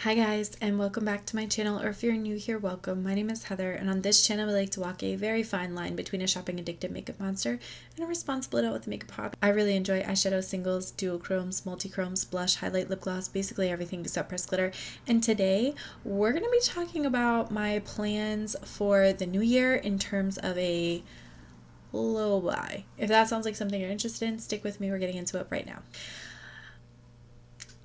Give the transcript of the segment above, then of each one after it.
Hi guys, and welcome back to my channel, or if you're new here, welcome. My name is Heather, and on this channel we like to walk a very fine line between a shopping addicted makeup monster and a responsible adult with a makeup hobby. I really enjoy eyeshadow singles, duochromes, multichromes, blush, highlight, lip gloss, basically everything except pressed glitter. And today we're going to be talking about my plans for the new year in terms of a low buy. If that sounds like something you're interested in, stick with me. We're getting into it right now.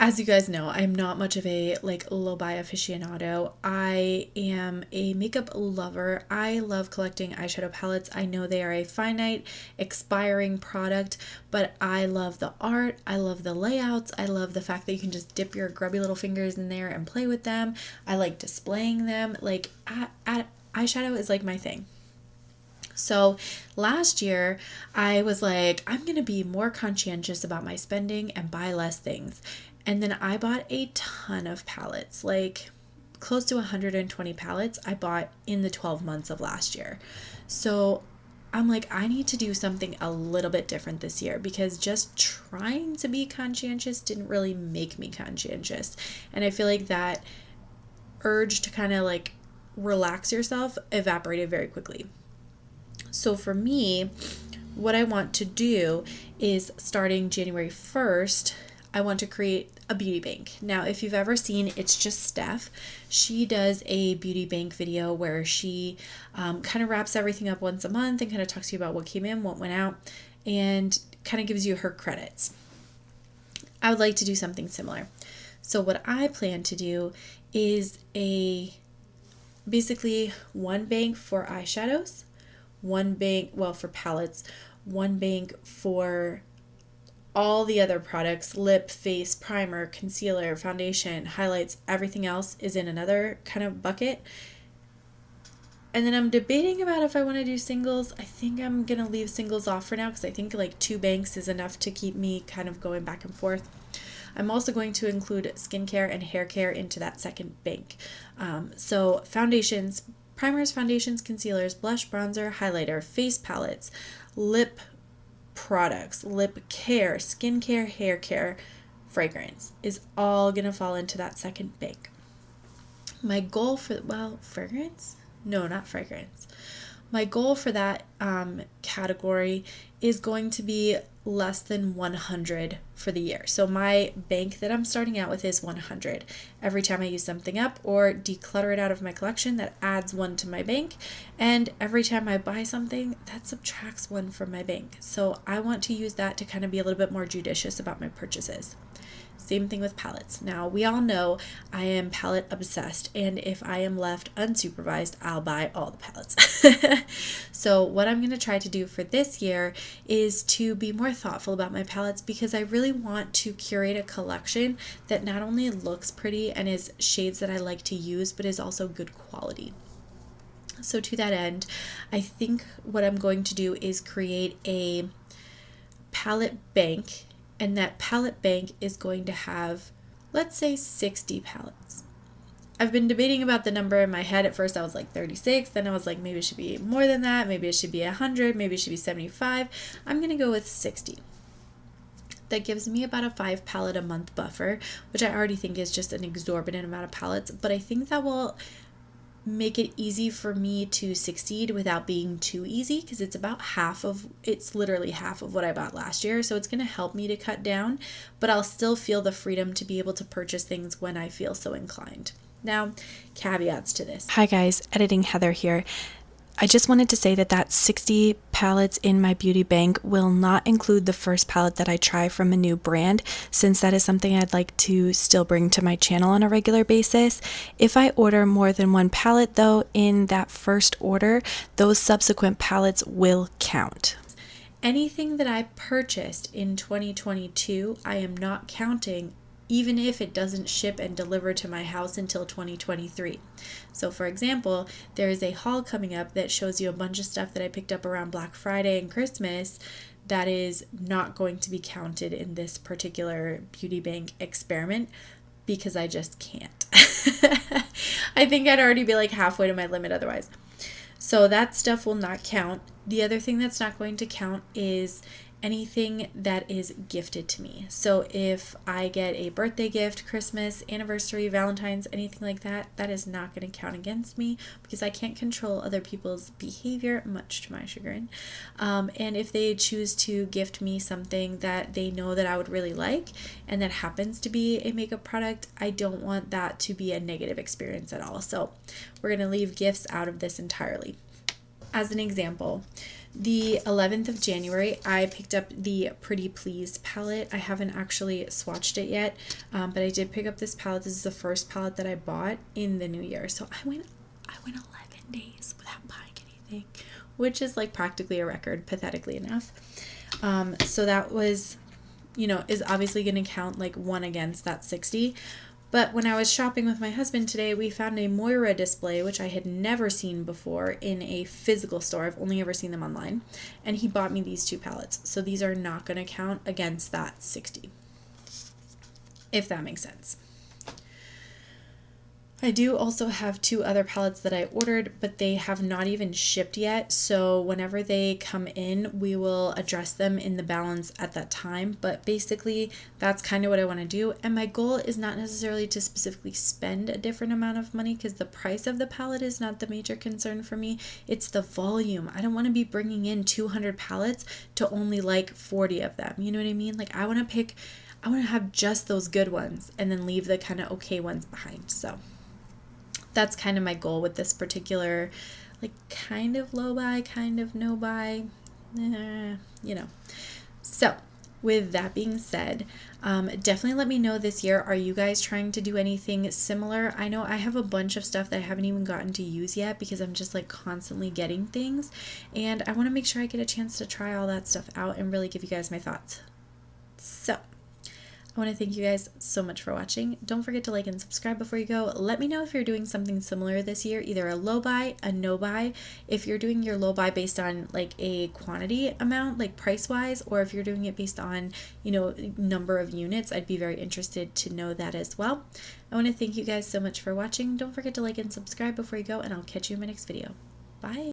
As you guys know, I'm not much of a low buy aficionado. I am a makeup lover. I love collecting eyeshadow palettes. I know they are a finite, expiring product, but I love the art. I love the layouts. I love the fact that you can just dip your grubby little fingers in there and play with them. I like displaying them. Eyeshadow is like my thing. So last year, I was like, I'm going to be more conscientious about my spending and buy less things. And then I bought a ton of palettes, like close to 120 palettes I bought in the 12 months of last year. So I'm like, I need to do something a little bit different this year because just trying to be conscientious didn't really make me conscientious. And I feel like that urge to kind of relax yourself evaporated very quickly. So for me, what I want to do is starting January 1st, I want to create a beauty bank. Now, if you've ever seen It's Just Steph, she does a beauty bank video where she kind of wraps everything up once a month and kind of talks to you about what came in, what went out, and kind of gives you her credits. I would like to do something similar. So what I plan to do is basically one bank for eyeshadows, one bank, for palettes, one bank for all the other products, lip, face, primer, concealer, foundation, highlights, everything else is in another kind of bucket. And then I'm debating about if I want to do singles. I think I'm going to leave singles off for now because I think two banks is enough to keep me kind of going back and forth. I'm also going to include skincare and hair care into that second bank. So foundations, primers, foundations, concealers, blush, bronzer, highlighter, face palettes, lip products, lip care, skincare, hair care, fragrance is all going to fall into that second bank. My goal for, fragrance? No, not fragrance. My goal for that category is going to be less than 100 for the year. So my bank that I'm starting out with is 100. Every time I use something up or declutter it out of my collection, that adds one to my bank. And every time I buy something, that subtracts one from my bank. So I want to use that to kind of be a little bit more judicious about my purchases. Same thing with palettes. Now, we all know I am palette obsessed, and if I am left unsupervised, I'll buy all the palettes. So what I'm going to try to do for this year is to be more thoughtful about my palettes because I really want to curate a collection that not only looks pretty and is shades that I like to use, but is also good quality. So to that end, I think what I'm going to do is create a palette bank, and that palette bank is going to have, let's say, 60 palettes. I've been debating about the number in my head. At first I was like 36, then I was like maybe it should be more than that, maybe it should be 100, maybe it should be 75. I'm going to go with 60. That gives me about a 5 palette a month buffer, which I already think is just an exorbitant amount of palettes, but I think that will make it easy for me to succeed without being too easy because it's literally half of what I bought last year. So it's going to help me to cut down, but I'll still feel the freedom to be able to purchase things when I feel so inclined. Now, caveats to this. Hi guys, Editing Heather here. I just wanted to say that 60 palettes in my beauty bank will not include the first palette that I try from a new brand, since that is something I'd like to still bring to my channel on a regular basis. If I order more than one palette though, in that first order, those subsequent palettes will count. Anything that I purchased in 2022, I am not counting even if it doesn't ship and deliver to my house until 2023. So for example, there is a haul coming up that shows you a bunch of stuff that I picked up around Black Friday and Christmas that is not going to be counted in this particular beauty bank experiment because I just can't. I think I'd already be halfway to my limit otherwise. So that stuff will not count. The other thing that's not going to count is anything that is gifted to me. So if I get a birthday gift, Christmas, anniversary, Valentine's, anything like that, that is not going to count against me because I can't control other people's behavior, much to my chagrin. And if they choose to gift me something that they know that I would really like and that happens to be a makeup product, I don't want that to be a negative experience at all. So we're going to leave gifts out of this entirely. As an example, the 11th of January, I picked up the Pretty Please palette. I haven't actually swatched it yet, but I did pick up this palette. This is the first palette that I bought in the new year. So I went 11 days without buying anything, which is like practically a record, pathetically enough. So that was, is obviously going to count like 1 against that 60. But when I was shopping with my husband today, we found a Moira display, which I had never seen before in a physical store. I've only ever seen them online. And he bought me these 2 palettes. So these are not going to count against that 60, if that makes sense. I do also have 2 other palettes that I ordered, but they have not even shipped yet. So whenever they come in, we will address them in the balance at that time. But basically, that's kind of what I want to do. And my goal is not necessarily to specifically spend a different amount of money because the price of the palette is not the major concern for me. It's the volume. I don't want to be bringing in 200 palettes to only like 40 of them. You know what I mean? Like I want to have just those good ones and then leave the kind of okay ones behind. So that's kind of my goal with this particular, like kind of low buy, kind of no buy, So with that being said, definitely let me know this year, are you guys trying to do anything similar? I know I have a bunch of stuff that I haven't even gotten to use yet because I'm just like constantly getting things. And I want to make sure I get a chance to try all that stuff out and really give you guys my thoughts. So I want to thank you guys so much for watching. Don't forget to like and subscribe before you go. Let me know if you're doing something similar this year, either a low buy, a no buy. If you're doing your low buy based on like a quantity amount, like price wise, or if you're doing it based on, number of units, I'd be very interested to know that as well. I want to thank you guys so much for watching. Don't forget to like and subscribe before you go, and I'll catch you in my next video. Bye.